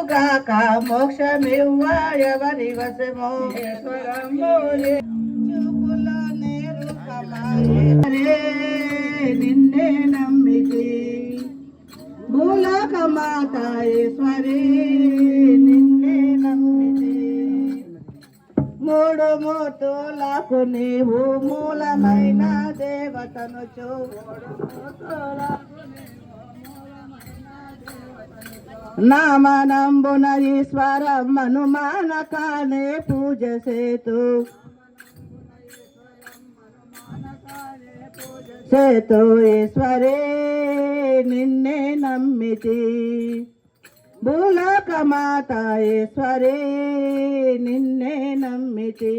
గాక మోక్షమివ్వ ఎవరి వశమో చూపులోనే రూపమాయే నిన్నే నమ్మితి భూలోక మాత ఈశ్వరి నిన్నే నమ్మితి మూడు మూర్తులకు నీవు మూలమైన దేవతను నామనంబున ఈశ్వరమ్మను మానకానే పూజ సేతు ఈశ్వరే నిన్నే నమ్మితి భూలోక మాత ఈశ్వరే నిన్నే నమ్మితి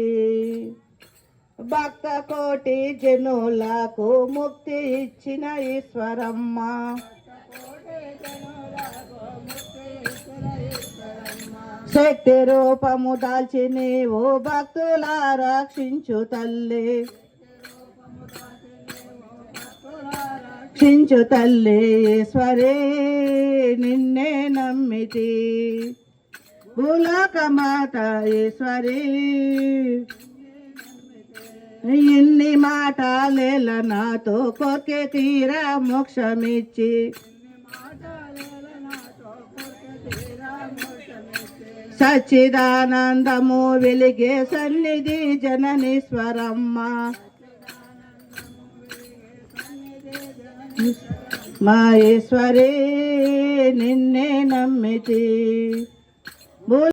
భక్త కోటి జనులకు ముక్తి ఇచ్చిన ఈశ్వరమ్మ శక్తి రూపము దాల్చి నీవు భక్తుల రక్షించు తల్లి ఈశ్వరే నిన్నే నమ్మితి భూలోక మాత ఈశ్వరి ఇన్ని మాటలేల నాతో కొక్కే తీరా మోక్షమిచ్చి సచ్చిదానందము వెలిగే సన్నిధి జననీశ్వరమ్మ మా ఈశ్వరే నిన్నే నమ్మితి